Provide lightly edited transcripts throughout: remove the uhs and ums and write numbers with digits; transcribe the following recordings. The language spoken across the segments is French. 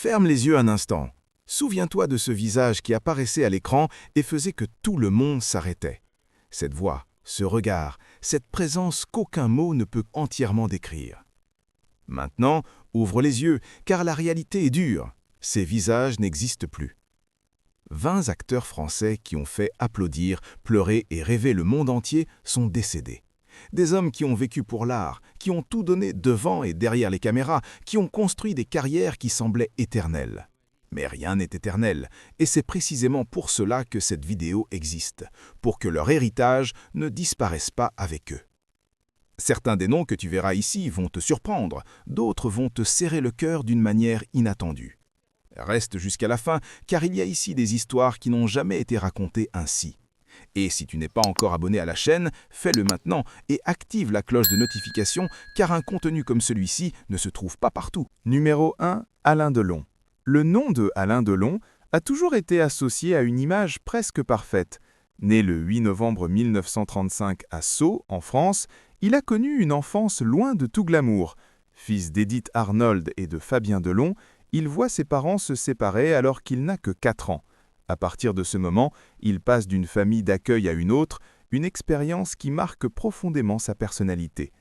Ferme les yeux un instant. Souviens-toi de ce visage qui apparaissait à l'écran et faisait que tout le monde s'arrêtait. Cette voix, ce regard, cette présence qu'aucun mot ne peut entièrement décrire. Maintenant, ouvre les yeux, car la réalité est dure. Ces visages n'existent plus. 20 acteurs français qui ont fait applaudir, pleurer et rêver le monde entier sont décédés. Des hommes qui ont vécu pour l'art, qui ont tout donné devant et derrière les caméras, qui ont construit des carrières qui semblaient éternelles. Mais rien n'est éternel, et c'est précisément pour cela que cette vidéo existe, pour que leur héritage ne disparaisse pas avec eux. Certains des noms que tu verras ici vont te surprendre, d'autres vont te serrer le cœur d'une manière inattendue. Reste jusqu'à la fin, car il y a ici des histoires qui n'ont jamais été racontées ainsi. Et si tu n'es pas encore abonné à la chaîne, fais-le maintenant et active la cloche de notification, car un contenu comme celui-ci ne se trouve pas partout. Numéro 1. Alain Delon. Le nom de Alain Delon a toujours été associé à une image presque parfaite. Né le 8 novembre 1935 à Sceaux, en France, il a connu une enfance loin de tout glamour. Fils d'Édith Arnold et de Fabien Delon, il voit ses parents se séparer alors qu'il n'a que 4 ans. À partir de ce moment, il passe d'une famille d'accueil à une autre, une expérience qui marque profondément sa personnalité.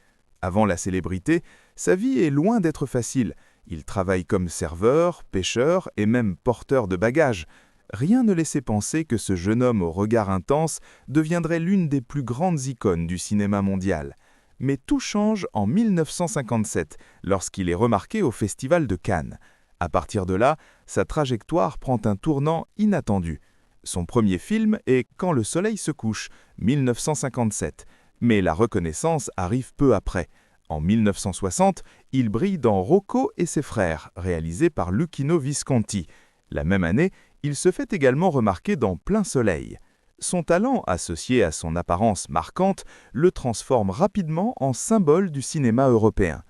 Avant la célébrité, sa vie est loin d'être facile. Il travaille comme serveur, pêcheur et même porteur de bagages. Rien ne laissait penser que ce jeune homme au regard intense deviendrait l'une des plus grandes icônes du cinéma mondial. Mais tout change en 1957, lorsqu'il est remarqué au Festival de Cannes. À partir de là, sa trajectoire prend un tournant inattendu. Son premier film est Quand le soleil se couche, 1957. Mais la reconnaissance arrive peu après. En 1960, il brille dans Rocco et ses frères, réalisé par Luchino Visconti. La même année, il se fait également remarquer dans Plein soleil. Son talent, associé à son apparence marquante, le transforme rapidement en symbole du cinéma européen.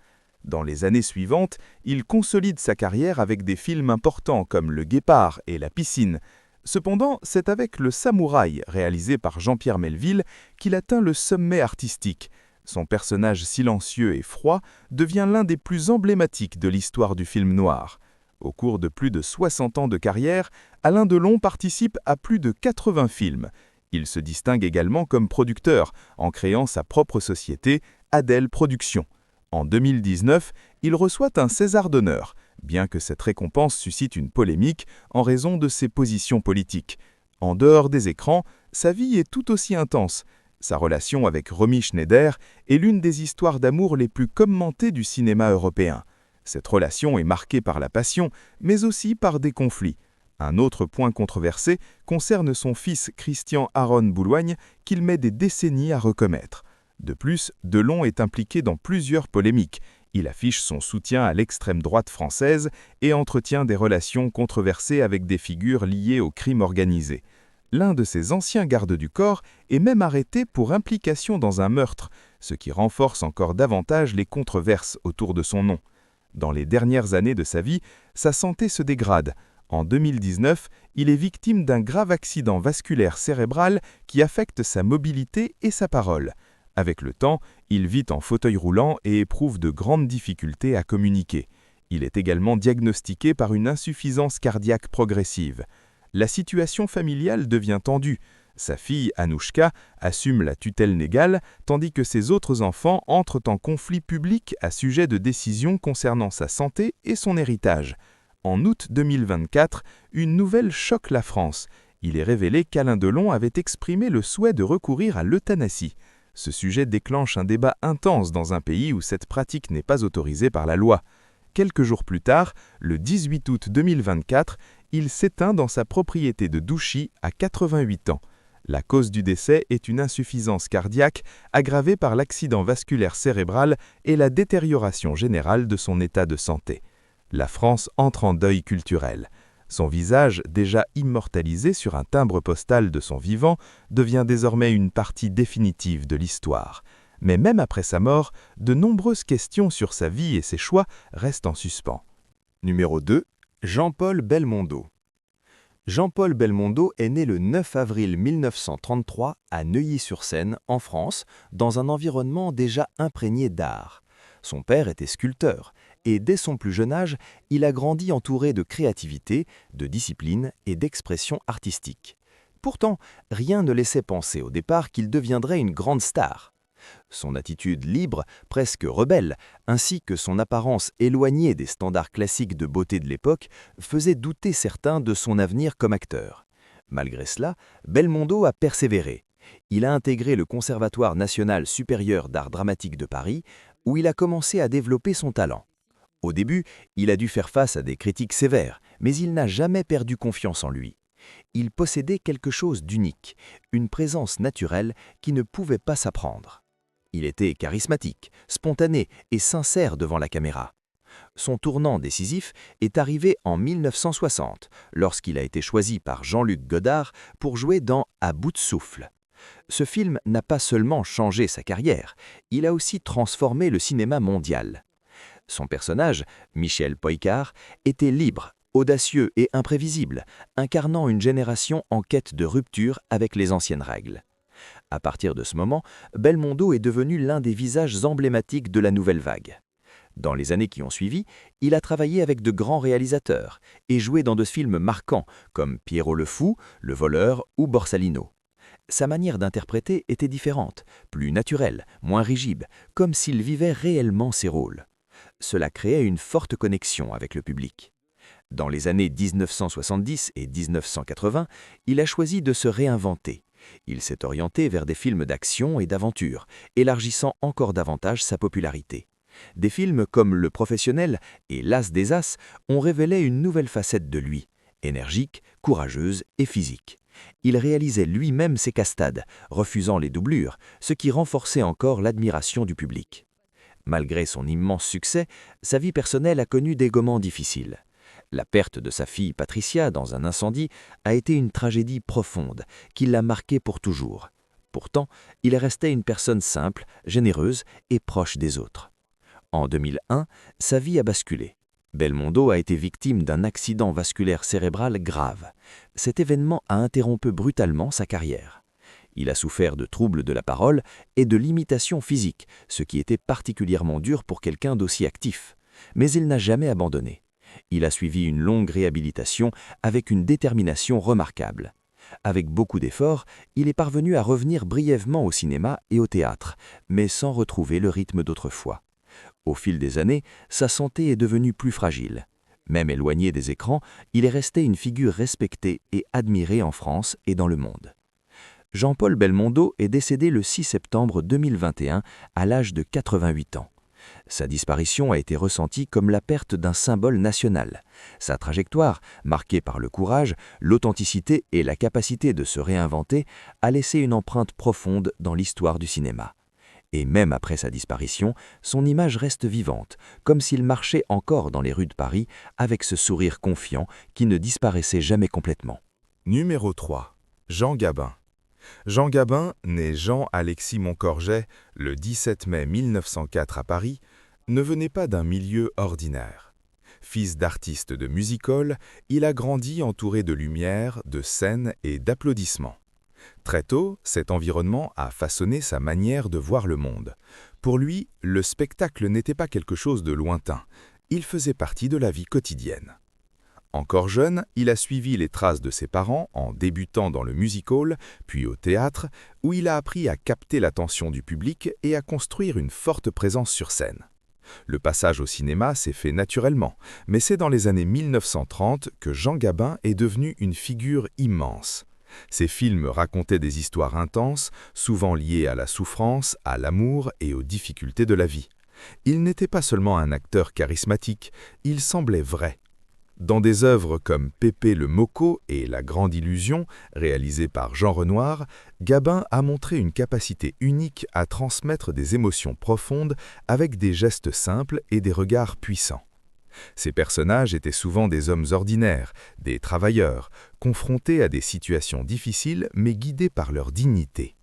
Dans les années suivantes, il consolide sa carrière avec des films importants comme Le Guépard et La piscine. Cependant, c'est avec Le Samouraï, réalisé par Jean-Pierre Melville, qu'il atteint le sommet artistique. Son personnage silencieux et froid devient l'un des plus emblématiques de l'histoire du film noir. Au cours de plus de 60 ans de carrière, Alain Delon participe à plus de 80 films. Il se distingue également comme producteur, en créant sa propre société, Adèle Productions. En 2019, il reçoit un César d'honneur, bien que cette récompense suscite une polémique en raison de ses positions politiques. En dehors des écrans, sa vie est tout aussi intense. Sa relation avec Romy Schneider est l'une des histoires d'amour les plus commentées du cinéma européen. Cette relation est marquée par la passion, mais aussi par des conflits. Un autre point controversé concerne son fils Christian Aaron Boulogne, qu'il met des décennies à recommettre. De plus, Delon est impliqué dans plusieurs polémiques. Il affiche son soutien à l'extrême droite française et entretient des relations controversées avec des figures liées au crime organisé. L'un de ses anciens gardes du corps est même arrêté pour implication dans un meurtre, ce qui renforce encore davantage les controverses autour de son nom. Dans les dernières années de sa vie, sa santé se dégrade. En 2019, il est victime d'un grave accident vasculaire cérébral qui affecte sa mobilité et sa parole. Avec le temps, il vit en fauteuil roulant et éprouve de grandes difficultés à communiquer. Il est également diagnostiqué par une insuffisance cardiaque progressive. La situation familiale devient tendue. Sa fille, Anouchka, assume la tutelle légale, tandis que ses autres enfants entrent en conflit public à sujet de décisions concernant sa santé et son héritage. En août 2024, une nouvelle choque la France. Il est révélé qu'Alain Delon avait exprimé le souhait de recourir à l'euthanasie. Ce sujet déclenche un débat intense dans un pays où cette pratique n'est pas autorisée par la loi. Quelques jours plus tard, le 18 août 2024, il s'éteint dans sa propriété de Douchy à 88 ans. La cause du décès est une insuffisance cardiaque aggravée par l'accident vasculaire cérébral et la détérioration générale de son état de santé. La France entre en deuil culturel. Son visage, déjà immortalisé sur un timbre postal de son vivant, devient désormais une partie définitive de l'histoire. Mais même après sa mort, de nombreuses questions sur sa vie et ses choix restent en suspens. Numéro 2. Jean-Paul Belmondo. Jean-Paul Belmondo est né le 9 avril 1933 à Neuilly-sur-Seine, en France, dans un environnement déjà imprégné d'art. Son père était sculpteur et dès son plus jeune âge, il a grandi entouré de créativité, de discipline et d'expression artistique. Pourtant, rien ne laissait penser au départ qu'il deviendrait une grande star. Son attitude libre, presque rebelle, ainsi que son apparence éloignée des standards classiques de beauté de l'époque, faisaient douter certains de son avenir comme acteur. Malgré cela, Belmondo a persévéré. Il a intégré le Conservatoire national supérieur d'art dramatique de Paris, où il a commencé à développer son talent. Au début, il a dû faire face à des critiques sévères, mais il n'a jamais perdu confiance en lui. Il possédait quelque chose d'unique, une présence naturelle qui ne pouvait pas s'apprendre. Il était charismatique, spontané et sincère devant la caméra. Son tournant décisif est arrivé en 1960, lorsqu'il a été choisi par Jean-Luc Godard pour jouer dans À bout de souffle. Ce film n'a pas seulement changé sa carrière, il a aussi transformé le cinéma mondial. Son personnage, Michel Poicart, était libre, audacieux et imprévisible, incarnant une génération en quête de rupture avec les anciennes règles. À partir de ce moment, Belmondo est devenu l'un des visages emblématiques de la nouvelle vague. Dans les années qui ont suivi, il a travaillé avec de grands réalisateurs et joué dans de films marquants comme Pierrot le Fou, Le Voleur ou Borsalino. Sa manière d'interpréter était différente, plus naturelle, moins rigide, comme s'il vivait réellement ses rôles. Cela créait une forte connexion avec le public. Dans les années 1970 et 1980, il a choisi de se réinventer. Il s'est orienté vers des films d'action et d'aventure, élargissant encore davantage sa popularité. Des films comme Le Professionnel et L'As des As ont révélé une nouvelle facette de lui, énergique, courageuse et physique. Il réalisait lui-même ses castades, refusant les doublures, ce qui renforçait encore l'admiration du public. Malgré son immense succès, sa vie personnelle a connu des moments difficiles. La perte de sa fille Patricia dans un incendie a été une tragédie profonde qui l'a marqué pour toujours. Pourtant, il restait une personne simple, généreuse et proche des autres. En 2001, sa vie a basculé. Belmondo a été victime d'un accident vasculaire cérébral grave. Cet événement a interrompu brutalement sa carrière. Il a souffert de troubles de la parole et de limitations physiques, ce qui était particulièrement dur pour quelqu'un d'aussi actif. Mais il n'a jamais abandonné. Il a suivi une longue réhabilitation avec une détermination remarquable. Avec beaucoup d'efforts, il est parvenu à revenir brièvement au cinéma et au théâtre, mais sans retrouver le rythme d'autrefois. Au fil des années, sa santé est devenue plus fragile. Même éloigné des écrans, il est resté une figure respectée et admirée en France et dans le monde. Jean-Paul Belmondo est décédé le 6 septembre 2021 à l'âge de 88 ans. Sa disparition a été ressentie comme la perte d'un symbole national. Sa trajectoire, marquée par le courage, l'authenticité et la capacité de se réinventer, a laissé une empreinte profonde dans l'histoire du cinéma. Et même après sa disparition, son image reste vivante, comme s'il marchait encore dans les rues de Paris avec ce sourire confiant qui ne disparaissait jamais complètement. Numéro 3. Jean Gabin. Jean Gabin, né Jean-Alexis Moncorjet le 17 mai 1904 à Paris, ne venait pas d'un milieu ordinaire. Fils d'artiste de music-hall, il a grandi entouré de lumière, de scènes et d'applaudissements. Très tôt, cet environnement a façonné sa manière de voir le monde. Pour lui, le spectacle n'était pas quelque chose de lointain, il faisait partie de la vie quotidienne. Encore jeune, il a suivi les traces de ses parents en débutant dans le music-hall, puis au théâtre, où il a appris à capter l'attention du public et à construire une forte présence sur scène. Le passage au cinéma s'est fait naturellement, mais c'est dans les années 1930 que Jean Gabin est devenu une figure immense. Ses films racontaient des histoires intenses, souvent liées à la souffrance, à l'amour et aux difficultés de la vie. Il n'était pas seulement un acteur charismatique, il semblait vrai. Dans des œuvres comme Pépé le Moko et La Grande Illusion, réalisées par Jean Renoir, Gabin a montré une capacité unique à transmettre des émotions profondes avec des gestes simples et des regards puissants. Ces personnages étaient souvent des hommes ordinaires, des travailleurs, confrontés à des situations difficiles mais guidés par leur dignité.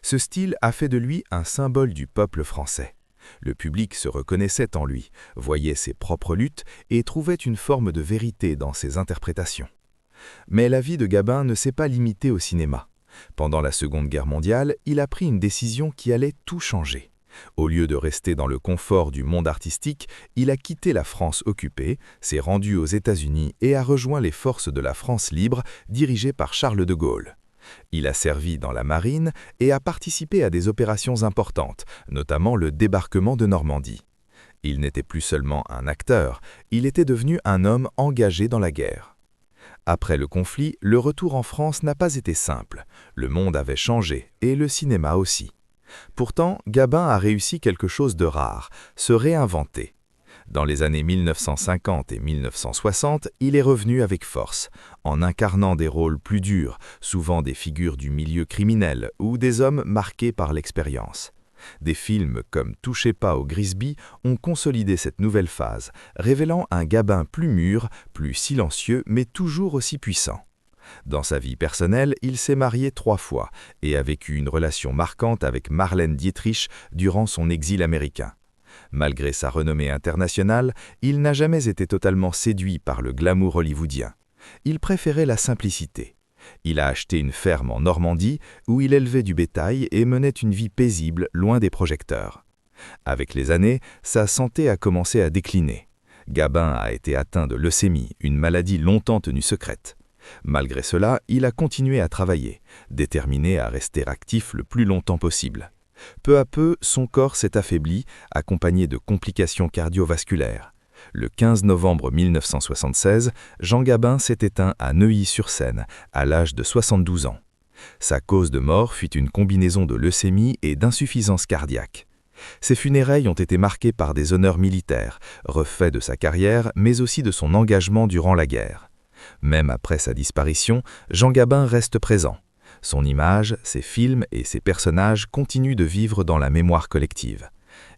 Ce style a fait de lui un symbole du peuple français. Le public se reconnaissait en lui, voyait ses propres luttes et trouvait une forme de vérité dans ses interprétations. Mais la vie de Gabin ne s'est pas limitée au cinéma. Pendant la Seconde Guerre mondiale, il a pris une décision qui allait tout changer. Au lieu de rester dans le confort du monde artistique, il a quitté la France occupée, s'est rendu aux États-Unis et a rejoint les forces de la France libre dirigées par Charles de Gaulle. Il a servi dans la marine et a participé à des opérations importantes, notamment le débarquement de Normandie. Il n'était plus seulement un acteur, il était devenu un homme engagé dans la guerre. Après le conflit, le retour en France n'a pas été simple. Le monde avait changé et le cinéma aussi. Pourtant, Gabin a réussi quelque chose de rare, se réinventer. Dans les années 1950 et 1960, il est revenu avec force, en incarnant des rôles plus durs, souvent des figures du milieu criminel ou des hommes marqués par l'expérience. Des films comme Touchez pas au Grisby ont consolidé cette nouvelle phase, révélant un Gabin plus mûr, plus silencieux, mais toujours aussi puissant. Dans sa vie personnelle, il s'est marié 3 fois et a vécu une relation marquante avec Marlène Dietrich durant son exil américain. Malgré sa renommée internationale, il n'a jamais été totalement séduit par le glamour hollywoodien. Il préférait la simplicité. Il a acheté une ferme en Normandie où il élevait du bétail et menait une vie paisible loin des projecteurs. Avec les années, sa santé a commencé à décliner. Gabin a été atteint de leucémie, une maladie longtemps tenue secrète. Malgré cela, il a continué à travailler, déterminé à rester actif le plus longtemps possible. Peu à peu, son corps s'est affaibli, accompagné de complications cardiovasculaires. Le 15 novembre 1976, Jean Gabin s'est éteint à Neuilly-sur-Seine, à l'âge de 72 ans. Sa cause de mort fut une combinaison de leucémie et d'insuffisance cardiaque. Ses funérailles ont été marquées par des honneurs militaires, reflet de sa carrière, mais aussi de son engagement durant la guerre. Même après sa disparition, Jean Gabin reste présent. Son image, ses films et ses personnages continuent de vivre dans la mémoire collective.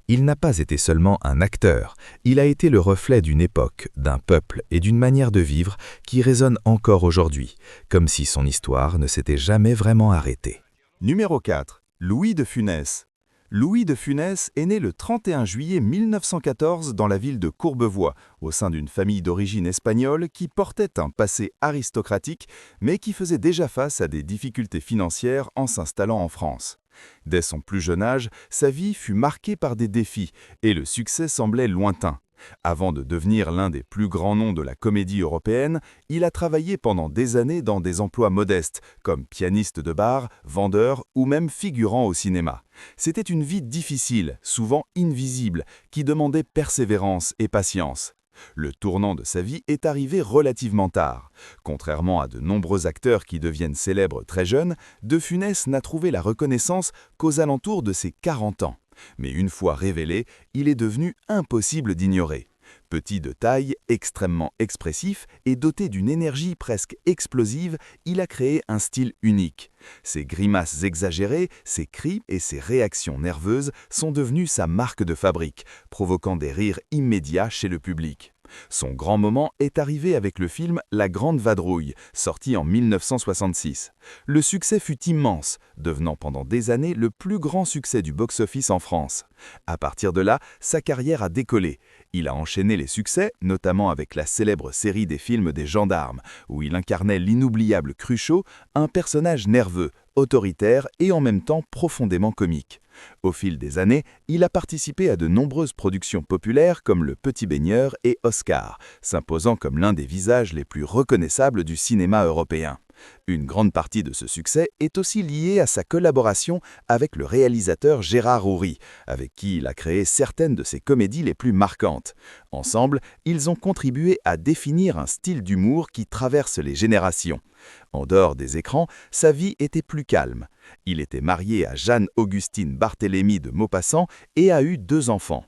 Il n'a pas été seulement un acteur, il a été le reflet d'une époque, d'un peuple et d'une manière de vivre qui résonne encore aujourd'hui, comme si son histoire ne s'était jamais vraiment arrêtée. Numéro 4. Louis de Funès. Louis de Funès est né le 31 juillet 1914 dans la ville de Courbevoie, au sein d'une famille d'origine espagnole qui portait un passé aristocratique, mais qui faisait déjà face à des difficultés financières en s'installant en France. Dès son plus jeune âge, sa vie fut marquée par des défis, et le succès semblait lointain. Avant de devenir l'un des plus grands noms de la comédie européenne, il a travaillé pendant des années dans des emplois modestes, comme pianiste de bar, vendeur ou même figurant au cinéma. C'était une vie difficile, souvent invisible, qui demandait persévérance et patience. Le tournant de sa vie est arrivé relativement tard. Contrairement à de nombreux acteurs qui deviennent célèbres très jeunes, De Funès n'a trouvé la reconnaissance qu'aux alentours de ses 40 ans. Mais une fois révélé, il est devenu impossible d'ignorer. Petit de taille, extrêmement expressif et doté d'une énergie presque explosive, il a créé un style unique. Ses grimaces exagérées, ses cris et ses réactions nerveuses sont devenus sa marque de fabrique, provoquant des rires immédiats chez le public. Son grand moment est arrivé avec le film La Grande Vadrouille, sorti en 1966. Le succès fut immense, devenant pendant des années le plus grand succès du box-office en France. À partir de là, sa carrière a décollé. Il a enchaîné les succès, notamment avec la célèbre série des films des gendarmes, où il incarnait l'inoubliable Cruchot, un personnage nerveux, autoritaire et en même temps profondément comique. Au fil des années, il a participé à de nombreuses productions populaires comme Le Petit Baigneur et Oscar, s'imposant comme l'un des visages les plus reconnaissables du cinéma européen. Une grande partie de ce succès est aussi liée à sa collaboration avec le réalisateur Gérard Houry, avec qui il a créé certaines de ses comédies les plus marquantes. Ensemble, ils ont contribué à définir un style d'humour qui traverse les générations. En dehors des écrans, sa vie était plus calme. Il était marié à Jeanne-Augustine Barthélemy de Maupassant et a eu 2 enfants.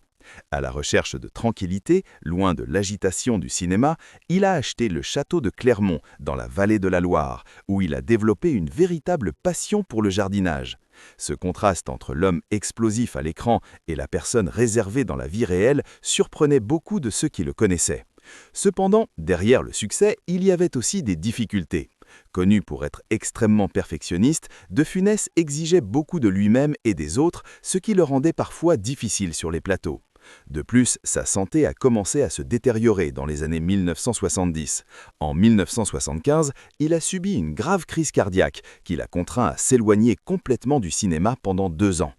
À la recherche de tranquillité, loin de l'agitation du cinéma, il a acheté le château de Clermont, dans la vallée de la Loire, où il a développé une véritable passion pour le jardinage. Ce contraste entre l'homme explosif à l'écran et la personne réservée dans la vie réelle surprenait beaucoup de ceux qui le connaissaient. Cependant, derrière le succès, il y avait aussi des difficultés. Connu pour être extrêmement perfectionniste, De Funès exigeait beaucoup de lui-même et des autres, ce qui le rendait parfois difficile sur les plateaux. De plus, sa santé a commencé à se détériorer dans les années 1970. En 1975, il a subi une grave crise cardiaque qui l'a contraint à s'éloigner complètement du cinéma pendant 2 ans.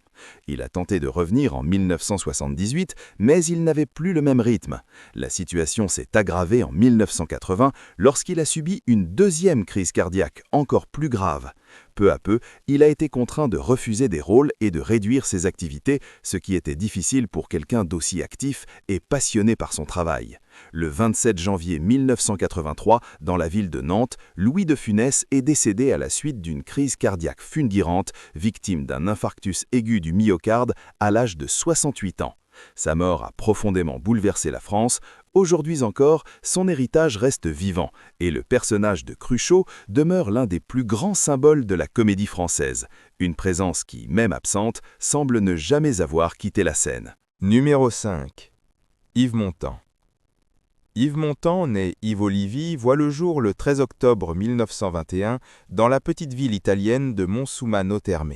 Il a tenté de revenir en 1978, mais il n'avait plus le même rythme. La situation s'est aggravée en 1980 lorsqu'il a subi une deuxième crise cardiaque encore plus grave. Peu à peu, il a été contraint de refuser des rôles et de réduire ses activités, ce qui était difficile pour quelqu'un d'aussi actif et passionné par son travail. Le 27 janvier 1983, dans la ville de Nantes, Louis de Funès est décédé à la suite d'une crise cardiaque fulgurante, victime d'un infarctus aigu du myocarde à l'âge de 68 ans. Sa mort a profondément bouleversé la France. Aujourd'hui encore, son héritage reste vivant et le personnage de Cruchot demeure l'un des plus grands symboles de la comédie française. Une présence qui, même absente, semble ne jamais avoir quitté la scène. Numéro 5. Yves Montand. Yves Montand, né Yves Olivi, voit le jour le 13 octobre 1921 dans la petite ville italienne de Monsumano Terme.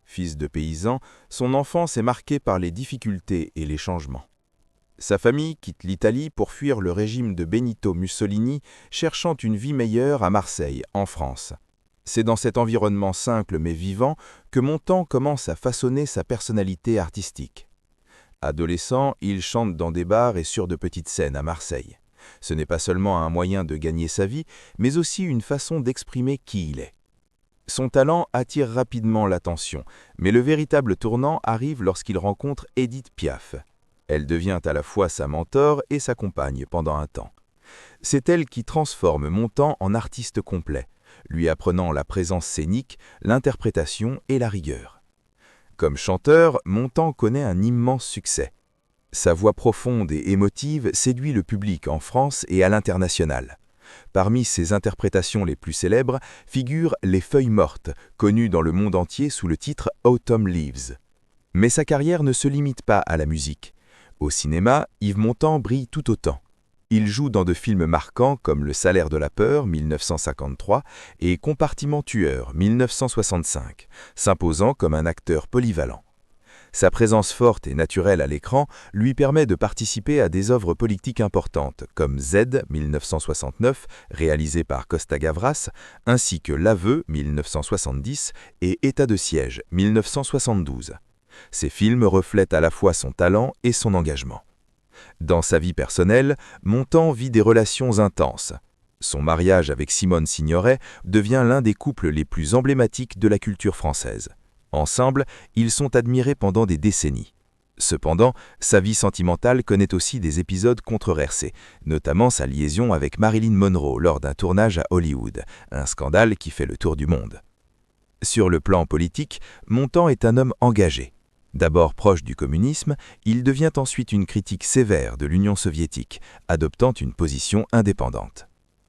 Fils de paysan, son enfance est marquée par les difficultés et les changements. Sa famille quitte l'Italie pour fuir le régime de Benito Mussolini, cherchant une vie meilleure à Marseille, en France. C'est dans cet environnement simple mais vivant que Montand commence à façonner sa personnalité artistique. Adolescent, il chante dans des bars et sur de petites scènes à Marseille. Ce n'est pas seulement un moyen de gagner sa vie, mais aussi une façon d'exprimer qui il est. Son talent attire rapidement l'attention, mais le véritable tournant arrive lorsqu'il rencontre Édith Piaf. Elle devient à la fois sa mentor et sa compagne pendant un temps. C'est elle qui transforme Montand en artiste complet, lui apprenant la présence scénique, l'interprétation et la rigueur. Comme chanteur, Montand connaît un immense succès. Sa voix profonde et émotive séduit le public en France et à l'international. Parmi ses interprétations les plus célèbres figurent Les Feuilles mortes, connues dans le monde entier sous le titre Autumn Leaves. Mais sa carrière ne se limite pas à la musique. Au cinéma, Yves Montand brille tout autant. Il joue dans de films marquants comme Le Salaire de la peur, 1953, et Compartiment tueur, 1965, s'imposant comme un acteur polyvalent. Sa présence forte et naturelle à l'écran lui permet de participer à des œuvres politiques importantes comme Z 1969, réalisé par Costa Gavras, ainsi que L'Aveu 1970 et État de siège 1972. Ces films reflètent à la fois son talent et son engagement. Dans sa vie personnelle, Montand vit des relations intenses. Son mariage avec Simone Signoret devient l'un des couples les plus emblématiques de la culture française. Ensemble, ils sont admirés pendant des décennies. Cependant, sa vie sentimentale connaît aussi des épisodes controversés, notamment sa liaison avec Marilyn Monroe lors d'un tournage à Hollywood, un scandale qui fait le tour du monde. Sur le plan politique, Montand est un homme engagé. D'abord proche du communisme, il devient ensuite une critique sévère de l'Union soviétique, adoptant une position indépendante.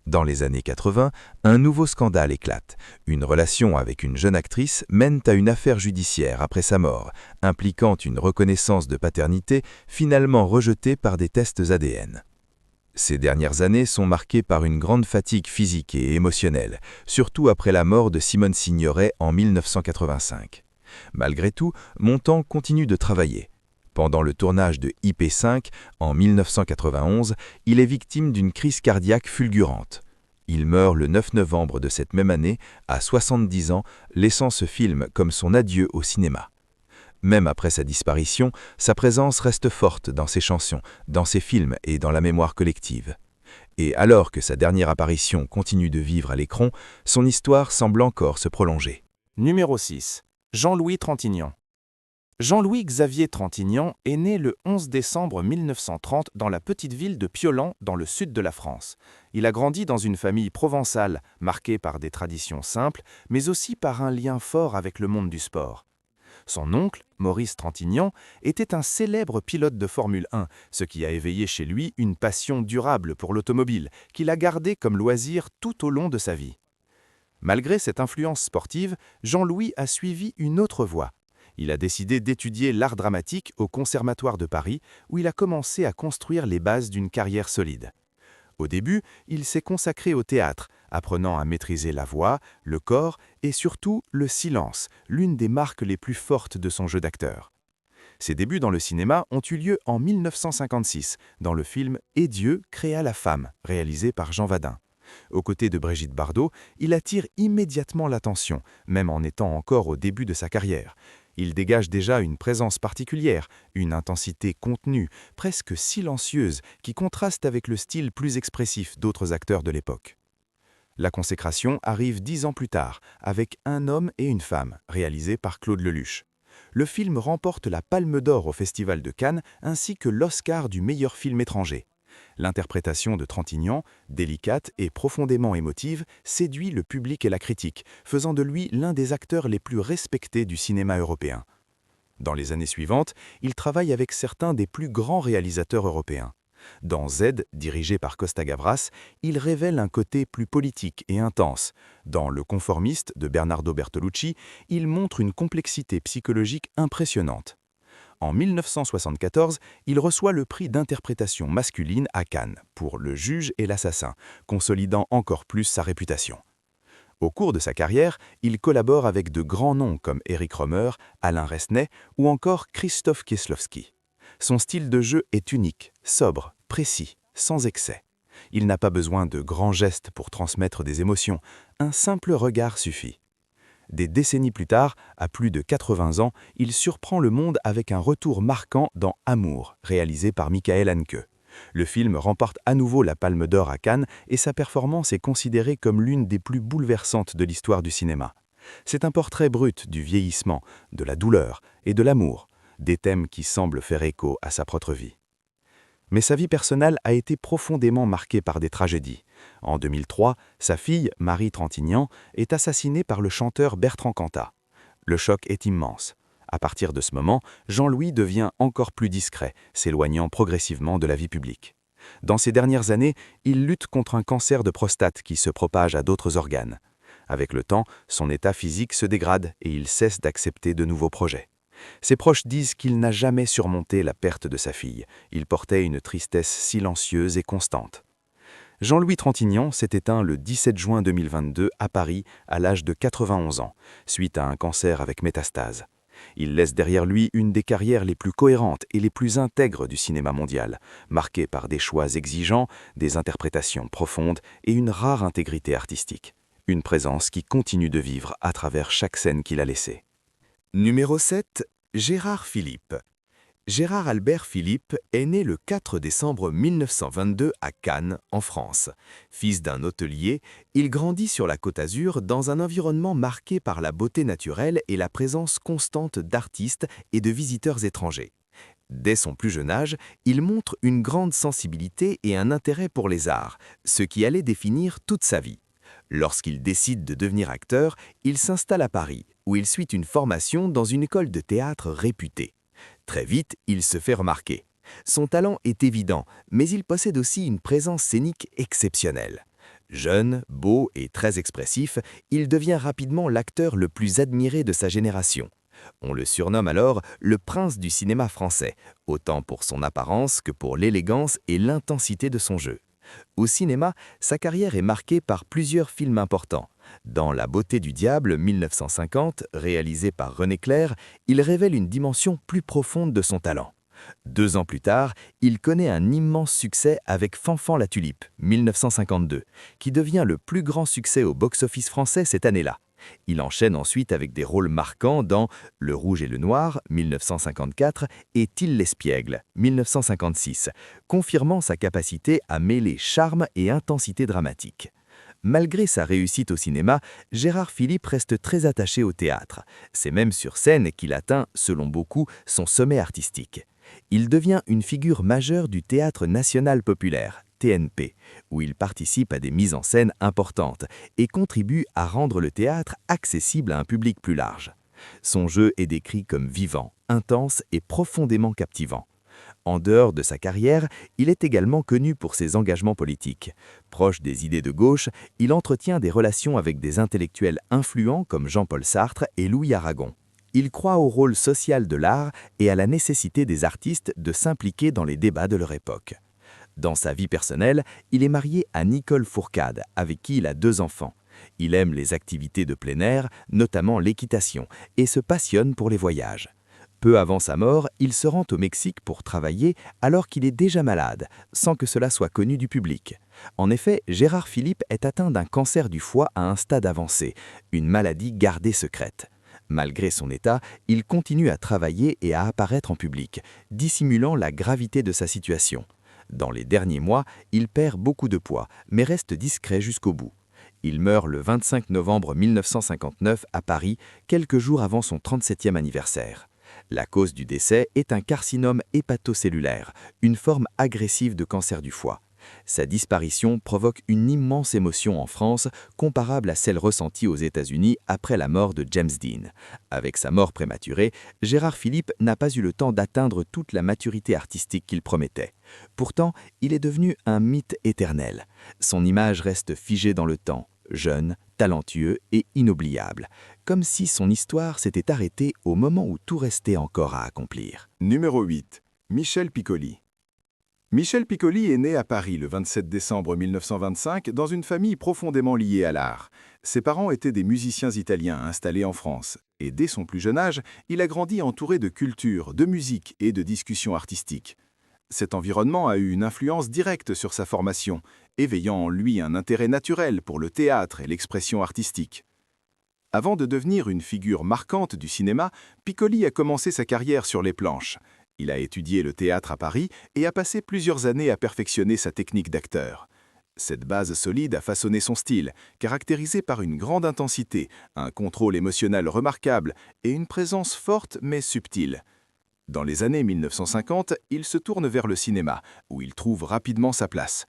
Dans les années 80, un nouveau scandale éclate. Une relation avec une jeune actrice mène à une affaire judiciaire après sa mort, impliquant une reconnaissance de paternité finalement rejetée par des tests ADN. Ces dernières années sont marquées par une grande fatigue physique et émotionnelle, surtout après la mort de Simone Signoret en 1985. Malgré tout, Montand continue de travailler. Pendant le tournage de IP5, en 1991, il est victime d'une crise cardiaque fulgurante. Il meurt le 9 novembre de cette même année, à 70 ans, laissant ce film comme son adieu au cinéma. Même après sa disparition, sa présence reste forte dans ses chansons, dans ses films et dans la mémoire collective. Et alors que sa dernière apparition continue de vivre à l'écran, son histoire semble encore se prolonger. Numéro 6. Jean-Louis Trintignant. Jean-Louis Xavier Trintignant est né le 11 décembre 1930 dans la petite ville de Piolan, dans le sud de la France. Il a grandi dans une famille provençale, marquée par des traditions simples, mais aussi par un lien fort avec le monde du sport. Son oncle, Maurice Trintignant, était un célèbre pilote de Formule 1, ce qui a éveillé chez lui une passion durable pour l'automobile, qu'il a gardée comme loisir tout au long de sa vie. Malgré cette influence sportive, Jean-Louis a suivi une autre voie. Il a décidé d'étudier l'art dramatique au Conservatoire de Paris, où il a commencé à construire les bases d'une carrière solide. Au début, il s'est consacré au théâtre, apprenant à maîtriser la voix, le corps et surtout le silence, l'une des marques les plus fortes de son jeu d'acteur. Ses débuts dans le cinéma ont eu lieu en 1956, dans le film « Et Dieu créa la femme », réalisé par Jean Vadin. Aux côtés de Brigitte Bardot, il attire immédiatement l'attention, même en étant encore au début de sa carrière. Il dégage déjà une présence particulière, une intensité contenue, presque silencieuse, qui contraste avec le style plus expressif d'autres acteurs de l'époque. La consécration arrive 10 ans plus tard, avec Un homme et une femme, réalisé par Claude Lelouch. Le film remporte la Palme d'Or au Festival de Cannes ainsi que l'Oscar du meilleur film étranger. L'interprétation de Trintignant, délicate et profondément émotive, séduit le public et la critique, faisant de lui l'un des acteurs les plus respectés du cinéma européen. Dans les années suivantes, il travaille avec certains des plus grands réalisateurs européens. Dans Z, dirigé par Costa Gavras, il révèle un côté plus politique et intense. Dans Le Conformiste de Bernardo Bertolucci, il montre une complexité psychologique impressionnante. En 1974, il reçoit le prix d'interprétation masculine à Cannes pour Le Juge et l'Assassin, consolidant encore plus sa réputation. Au cours de sa carrière, il collabore avec de grands noms comme Eric Rohmer, Alain Resnais ou encore Krzysztof Kieślowski. Son style de jeu est unique, sobre, précis, sans excès. Il n'a pas besoin de grands gestes pour transmettre des émotions, un simple regard suffit. Des décennies plus tard, à plus de 80 ans, il surprend le monde avec un retour marquant dans Amour, réalisé par Michael Haneke. Le film remporte à nouveau la Palme d'Or à Cannes et sa performance est considérée comme l'une des plus bouleversantes de l'histoire du cinéma. C'est un portrait brut du vieillissement, de la douleur et de l'amour, des thèmes qui semblent faire écho à sa propre vie. Mais sa vie personnelle a été profondément marquée par des tragédies. En 2003, sa fille, Marie Trintignant, est assassinée par le chanteur Bertrand Cantat. Le choc est immense. À partir de ce moment, Jean-Louis devient encore plus discret, s'éloignant progressivement de la vie publique. Dans ces dernières années, il lutte contre un cancer de prostate qui se propage à d'autres organes. Avec le temps, son état physique se dégrade et il cesse d'accepter de nouveaux projets. Ses proches disent qu'il n'a jamais surmonté la perte de sa fille. Il portait une tristesse silencieuse et constante. Jean-Louis Trintignant s'est éteint le 17 juin 2022 à Paris à l'âge de 91 ans, suite à un cancer avec métastase. Il laisse derrière lui une des carrières les plus cohérentes et les plus intègres du cinéma mondial, marquée par des choix exigeants, des interprétations profondes et une rare intégrité artistique. Une présence qui continue de vivre à travers chaque scène qu'il a laissée. Numéro 7. Gérard Philipe. Gérard Albert Philipe est né le 4 décembre 1922 à Cannes, en France. Fils d'un hôtelier, il grandit sur la Côte d'Azur dans un environnement marqué par la beauté naturelle et la présence constante d'artistes et de visiteurs étrangers. Dès son plus jeune âge, il montre une grande sensibilité et un intérêt pour les arts, ce qui allait définir toute sa vie. Lorsqu'il décide de devenir acteur, il s'installe à Paris, où il suit une formation dans une école de théâtre réputée. Très vite, il se fait remarquer. Son talent est évident, mais il possède aussi une présence scénique exceptionnelle. Jeune, beau et très expressif, il devient rapidement l'acteur le plus admiré de sa génération. On le surnomme alors le prince du cinéma français, autant pour son apparence que pour l'élégance et l'intensité de son jeu. Au cinéma, sa carrière est marquée par plusieurs films importants. Dans La beauté du diable 1950, réalisé par René Clair, il révèle une dimension plus profonde de son talent. 2 ans plus tard, il connaît un immense succès avec Fanfan la tulipe 1952, qui devient le plus grand succès au box-office français cette année-là. Il enchaîne ensuite avec des rôles marquants dans Le rouge et le noir 1954 et Till l'espiègle 1956, confirmant sa capacité à mêler charme et intensité dramatique. Malgré sa réussite au cinéma, Gérard Philipe reste très attaché au théâtre. C'est même sur scène qu'il atteint, selon beaucoup, son sommet artistique. Il devient une figure majeure du Théâtre national populaire, TNP, où il participe à des mises en scène importantes et contribue à rendre le théâtre accessible à un public plus large. Son jeu est décrit comme vivant, intense et profondément captivant. En dehors de sa carrière, il est également connu pour ses engagements politiques. Proche des idées de gauche, il entretient des relations avec des intellectuels influents comme Jean-Paul Sartre et Louis Aragon. Il croit au rôle social de l'art et à la nécessité des artistes de s'impliquer dans les débats de leur époque. Dans sa vie personnelle, il est marié à Nicole Fourcade, avec qui il a 2 enfants. Il aime les activités de plein air, notamment l'équitation, et se passionne pour les voyages. Peu avant sa mort, il se rend au Mexique pour travailler alors qu'il est déjà malade, sans que cela soit connu du public. En effet, Gérard Philipe est atteint d'un cancer du foie à un stade avancé, une maladie gardée secrète. Malgré son état, il continue à travailler et à apparaître en public, dissimulant la gravité de sa situation. Dans les derniers mois, il perd beaucoup de poids, mais reste discret jusqu'au bout. Il meurt le 25 novembre 1959 à Paris, quelques jours avant son 37e anniversaire. La cause du décès est un carcinome hépatocellulaire, une forme agressive de cancer du foie. Sa disparition provoque une immense émotion en France, comparable à celle ressentie aux États-Unis après la mort de James Dean. Avec sa mort prématurée, Gérard Philipe n'a pas eu le temps d'atteindre toute la maturité artistique qu'il promettait. Pourtant, il est devenu un mythe éternel. Son image reste figée dans le temps, jeune, talentueux et inoubliable, comme si son histoire s'était arrêtée au moment où tout restait encore à accomplir. Numéro 8. Michel Piccoli. Michel Piccoli est né à Paris le 27 décembre 1925 dans une famille profondément liée à l'art. Ses parents étaient des musiciens italiens installés en France et dès son plus jeune âge, il a grandi entouré de culture, de musique et de discussions artistiques. Cet environnement a eu une influence directe sur sa formation, éveillant en lui un intérêt naturel pour le théâtre et l'expression artistique. Avant de devenir une figure marquante du cinéma, Piccoli a commencé sa carrière sur les planches. Il a étudié le théâtre à Paris et a passé plusieurs années à perfectionner sa technique d'acteur. Cette base solide a façonné son style, caractérisé par une grande intensité, un contrôle émotionnel remarquable et une présence forte mais subtile. Dans les années 1950, il se tourne vers le cinéma, où il trouve rapidement sa place.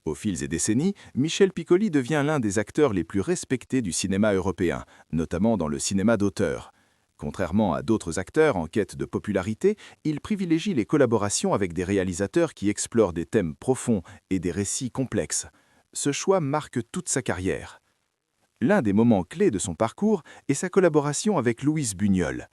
Au fil des décennies, Michel Piccoli devient l'un des acteurs les plus respectés du cinéma européen, notamment dans le cinéma d'auteur. Contrairement à d'autres acteurs en quête de popularité, il privilégie les collaborations avec des réalisateurs qui explorent des thèmes profonds et des récits complexes. Ce choix marque toute sa carrière. L'un des moments clés de son parcours est sa collaboration avec Louise Buñuel.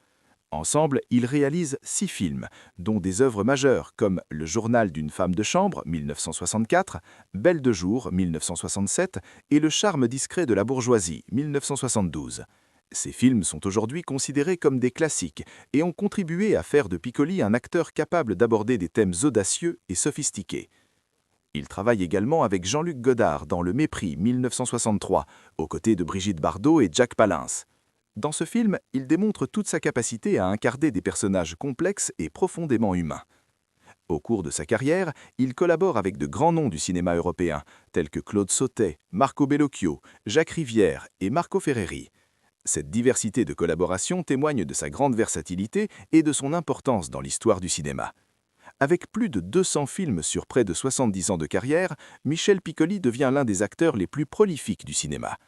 Ensemble, ils réalisent 6 films, dont des œuvres majeures comme Le journal d'une femme de chambre, 1964, Belle de jour, 1967, et Le charme discret de la bourgeoisie, 1972. Ces films sont aujourd'hui considérés comme des classiques et ont contribué à faire de Piccoli un acteur capable d'aborder des thèmes audacieux et sophistiqués. Il travaille également avec Jean-Luc Godard dans Le Mépris, 1963, aux côtés de Brigitte Bardot et Jack Palance. Dans ce film, il démontre toute sa capacité à incarner des personnages complexes et profondément humains. Au cours de sa carrière, il collabore avec de grands noms du cinéma européen, tels que Claude Sautet, Marco Bellocchio, Jacques Rivière et Marco Ferreri. Cette diversité de collaborations témoigne de sa grande versatilité et de son importance dans l'histoire du cinéma. Avec plus de 200 films sur près de 70 ans de carrière, Michel Piccoli devient l'un des acteurs les plus prolifiques du cinéma.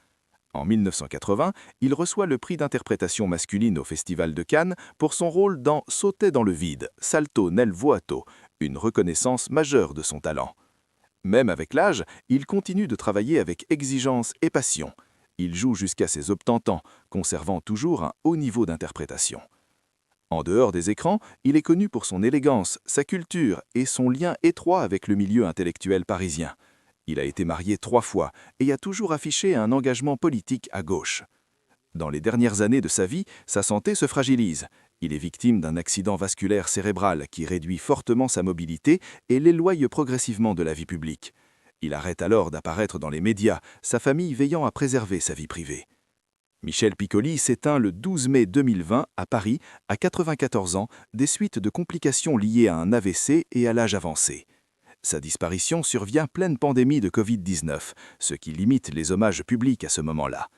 En 1980, il reçoit le prix d'interprétation masculine au Festival de Cannes pour son rôle dans Sauter dans le vide, Salto nel vuoto, une reconnaissance majeure de son talent. Même avec l'âge, il continue de travailler avec exigence et passion. Il joue jusqu'à ses 80 ans, conservant toujours un haut niveau d'interprétation. En dehors des écrans, il est connu pour son élégance, sa culture et son lien étroit avec le milieu intellectuel parisien. Il a été marié 3 fois et a toujours affiché un engagement politique à gauche. Dans les dernières années de sa vie, sa santé se fragilise. Il est victime d'un accident vasculaire cérébral qui réduit fortement sa mobilité et l'éloigne progressivement de la vie publique. Il arrête alors d'apparaître dans les médias, sa famille veillant à préserver sa vie privée. Michel Piccoli s'éteint le 12 mai 2020 à Paris, à 94 ans, des suites de complications liées à un AVC et à l'âge avancé. Sa disparition survient pleine pandémie de Covid-19, ce qui limite les hommages publics à ce moment-là.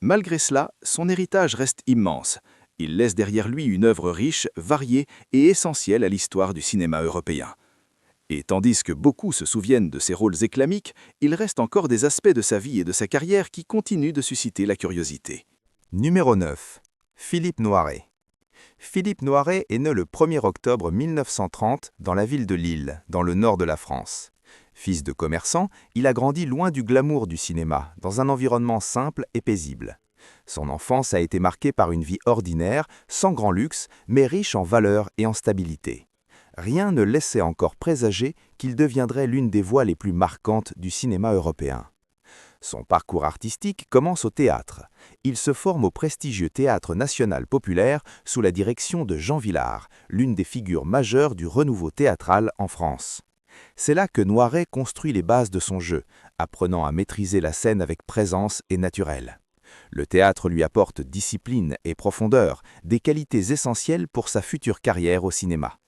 Malgré cela, son héritage reste immense. Il laisse derrière lui une œuvre riche, variée et essentielle à l'histoire du cinéma européen. Et tandis que beaucoup se souviennent de ses rôles éclamiques, il reste encore des aspects de sa vie et de sa carrière qui continuent de susciter la curiosité. Numéro 9. Philippe Noiret. Philippe Noiret est né le 1er octobre 1930 dans la ville de Lille, dans le nord de la France. Fils de commerçant, il a grandi loin du glamour du cinéma, dans un environnement simple et paisible. Son enfance a été marquée par une vie ordinaire, sans grand luxe, mais riche en valeurs et en stabilité. Rien ne laissait encore présager qu'il deviendrait l'une des voix les plus marquantes du cinéma européen. Son parcours artistique commence au théâtre. Il se forme au prestigieux Théâtre national populaire sous la direction de Jean Vilar, l'une des figures majeures du renouveau théâtral en France. C'est là que Noiret construit les bases de son jeu, apprenant à maîtriser la scène avec présence et naturel. Le théâtre lui apporte discipline et profondeur, des qualités essentielles pour sa future carrière au cinéma.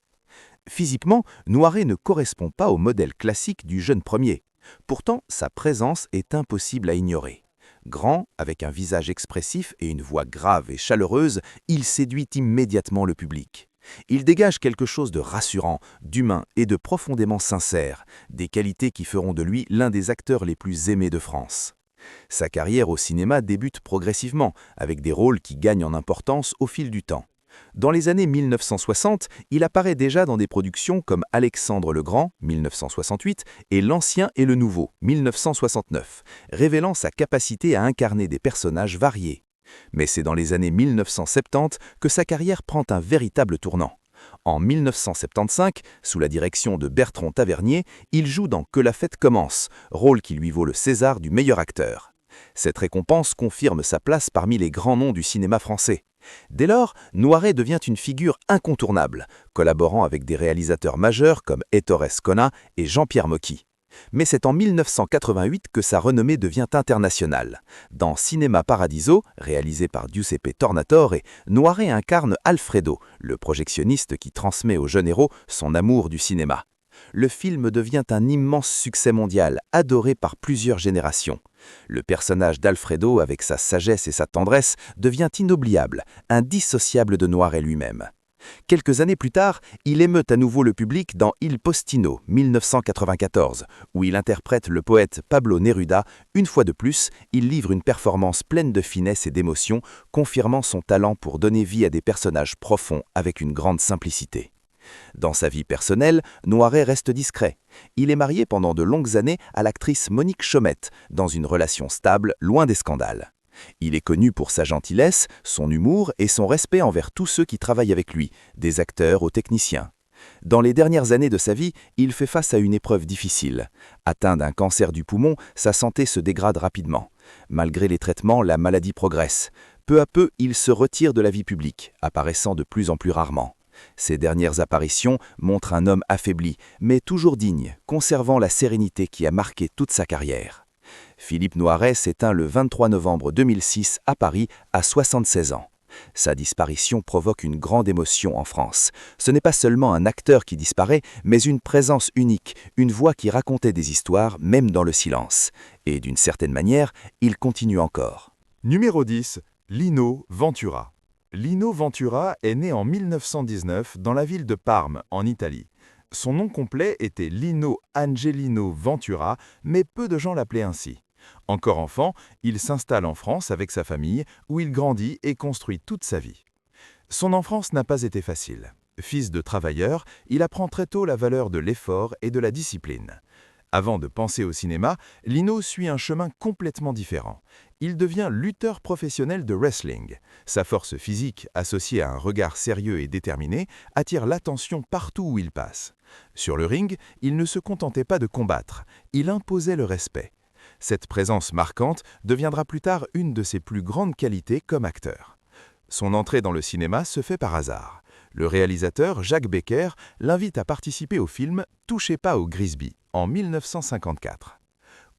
Physiquement, Noiret ne correspond pas au modèle classique du jeune premier. Pourtant, sa présence est impossible à ignorer. Grand, avec un visage expressif et une voix grave et chaleureuse, il séduit immédiatement le public. Il dégage quelque chose de rassurant, d'humain et de profondément sincère, des qualités qui feront de lui l'un des acteurs les plus aimés de France. Sa carrière au cinéma débute progressivement, avec des rôles qui gagnent en importance au fil du temps. Dans les années 1960, il apparaît déjà dans des productions comme Alexandre le Grand, 1968, et L'Ancien et le Nouveau, 1969, révélant sa capacité à incarner des personnages variés. Mais c'est dans les années 1970 que sa carrière prend un véritable tournant. En 1975, sous la direction de Bertrand Tavernier, il joue dans Que la fête commence, rôle qui lui vaut le César du meilleur acteur. Cette récompense confirme sa place parmi les grands noms du cinéma français. Dès lors, Noiret devient une figure incontournable, collaborant avec des réalisateurs majeurs comme Ettore Scona et Jean-Pierre Mocky. Mais c'est en 1988 que sa renommée devient internationale. Dans Cinema Paradiso, réalisé par Giuseppe Tornatore, Noiret incarne Alfredo, le projectionniste qui transmet au jeune héros son amour du cinéma. Le film devient un immense succès mondial, adoré par plusieurs générations. Le personnage d'Alfredo, avec sa sagesse et sa tendresse, devient inoubliable, indissociable de Noiret lui-même. Quelques années plus tard, il émeut à nouveau le public dans Il Postino, 1994, où il interprète le poète Pablo Neruda. Une fois de plus, il livre une performance pleine de finesse et d'émotion, confirmant son talent pour donner vie à des personnages profonds avec une grande simplicité. Dans sa vie personnelle, Noiret reste discret. Il est marié pendant de longues années à l'actrice Monique Chaumette, dans une relation stable, loin des scandales. Il est connu pour sa gentillesse, son humour et son respect envers tous ceux qui travaillent avec lui, des acteurs aux techniciens. Dans les dernières années de sa vie, il fait face à une épreuve difficile. Atteint d'un cancer du poumon, sa santé se dégrade rapidement. Malgré les traitements, la maladie progresse. Peu à peu, il se retire de la vie publique, apparaissant de plus en plus rarement. Ses dernières apparitions montrent un homme affaibli, mais toujours digne, conservant la sérénité qui a marqué toute sa carrière. Philippe Noiret s'éteint le 23 novembre 2006 à Paris, à 76 ans. Sa disparition provoque une grande émotion en France. Ce n'est pas seulement un acteur qui disparaît, mais une présence unique, une voix qui racontait des histoires, même dans le silence. Et d'une certaine manière, il continue encore. Numéro 10. Lino Ventura. Lino Ventura est né en 1919 dans la ville de Parme, en Italie. Son nom complet était Lino Angelino Ventura, mais peu de gens l'appelaient ainsi. Encore enfant, il s'installe en France avec sa famille, où il grandit et construit toute sa vie. Son enfance n'a pas été facile. Fils de travailleur, il apprend très tôt la valeur de l'effort et de la discipline. Avant de penser au cinéma, Lino suit un chemin complètement différent. Il devient lutteur professionnel de wrestling. Sa force physique, associée à un regard sérieux et déterminé, attire l'attention partout où il passe. Sur le ring, il ne se contentait pas de combattre, il imposait le respect. Cette présence marquante deviendra plus tard une de ses plus grandes qualités comme acteur. Son entrée dans le cinéma se fait par hasard. Le réalisateur Jacques Becker l'invite à participer au film « Touchez pas au Grisby » en 1954.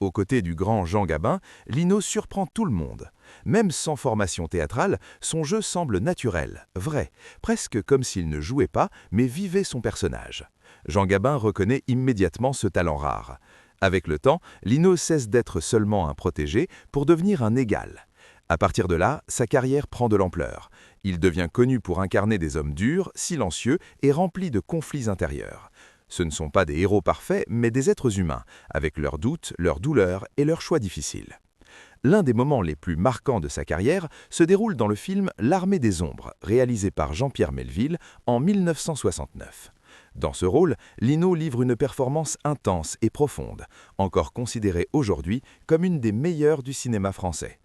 Aux côtés du grand Jean Gabin, Lino surprend tout le monde. Même sans formation théâtrale, son jeu semble naturel, vrai, presque comme s'il ne jouait pas, mais vivait son personnage. Jean Gabin reconnaît immédiatement ce talent rare. Avec le temps, Lino cesse d'être seulement un protégé pour devenir un égal. À partir de là, sa carrière prend de l'ampleur. Il devient connu pour incarner des hommes durs, silencieux et remplis de conflits intérieurs. Ce ne sont pas des héros parfaits, mais des êtres humains, avec leurs doutes, leurs douleurs et leurs choix difficiles. L'un des moments les plus marquants de sa carrière se déroule dans le film L'Armée des Ombres, réalisé par Jean-Pierre Melville en 1969. Dans ce rôle, Lino livre une performance intense et profonde, encore considérée aujourd'hui comme une des meilleures du cinéma français.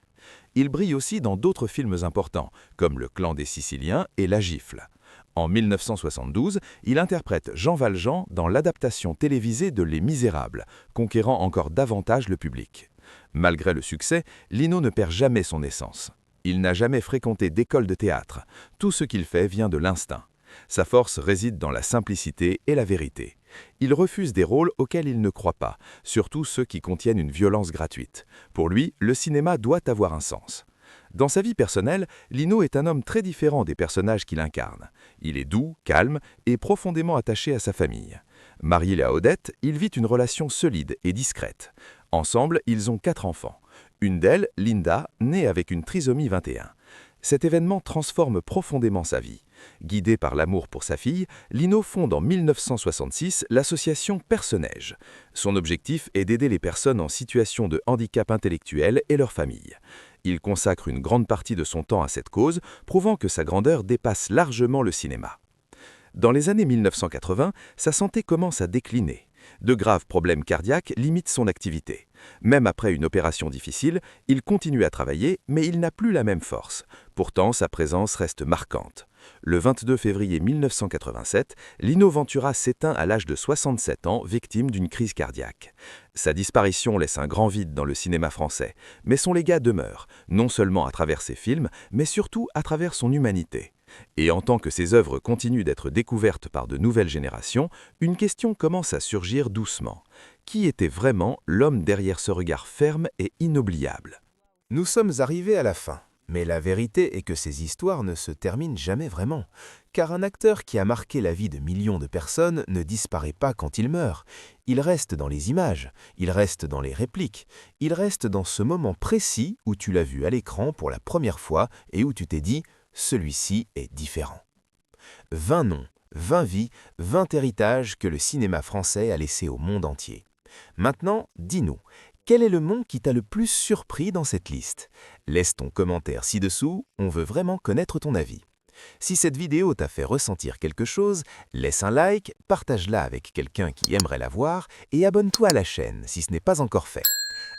Il brille aussi dans d'autres films importants, comme Le Clan des Siciliens et La Gifle. En 1972, il interprète Jean Valjean dans l'adaptation télévisée de Les Misérables, conquérant encore davantage le public. Malgré le succès, Lino ne perd jamais son essence. Il n'a jamais fréquenté d'école de théâtre. Tout ce qu'il fait vient de l'instinct. Sa force réside dans la simplicité et la vérité. Il refuse des rôles auxquels il ne croit pas, surtout ceux qui contiennent une violence gratuite. Pour lui, le cinéma doit avoir un sens. Dans sa vie personnelle, Lino est un homme très différent des personnages qu'il incarne. Il est doux, calme et profondément attaché à sa famille. Marié à Odette, il vit une relation solide et discrète. Ensemble, ils ont 4 enfants. Une d'elles, Linda, née avec une trisomie 21. Cet événement transforme profondément sa vie. Guidé par l'amour pour sa fille, Lino fonde en 1966 l'association Personneige. Son objectif est d'aider les personnes en situation de handicap intellectuel et leurs familles. Il consacre une grande partie de son temps à cette cause, prouvant que sa grandeur dépasse largement le cinéma. Dans les années 1980, sa santé commence à décliner. De graves problèmes cardiaques limitent son activité. Même après une opération difficile, il continue à travailler, mais il n'a plus la même force. Pourtant, sa présence reste marquante. Le 22 février 1987, Lino Ventura s'éteint à l'âge de 67 ans, victime d'une crise cardiaque. Sa disparition laisse un grand vide dans le cinéma français, mais son légat demeure, non seulement à travers ses films, mais surtout à travers son humanité. Et en tant que ses œuvres continuent d'être découvertes par de nouvelles générations, une question commence à surgir doucement. Qui était vraiment l'homme derrière ce regard ferme et inoubliable? Nous sommes arrivés à la fin, mais la vérité est que ces histoires ne se terminent jamais vraiment. Car un acteur qui a marqué la vie de millions de personnes ne disparaît pas quand il meurt. Il reste dans les images, il reste dans les répliques, il reste dans ce moment précis où tu l'as vu à l'écran pour la première fois et où tu t'es dit « celui-ci est différent ». 20 noms, 20 vies, 20 héritages que le cinéma français a laissés au monde entier. Maintenant, dis-nous, quel est le nom qui t'a le plus surpris dans cette liste? Laisse ton commentaire ci-dessous, on veut vraiment connaître ton avis. Si cette vidéo t'a fait ressentir quelque chose, laisse un like, partage-la avec quelqu'un qui aimerait la voir et abonne-toi à la chaîne si ce n'est pas encore fait.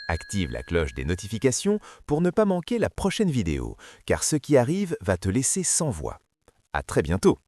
Active la cloche des notifications pour ne pas manquer la prochaine vidéo, car ce qui arrive va te laisser sans voix. À très bientôt!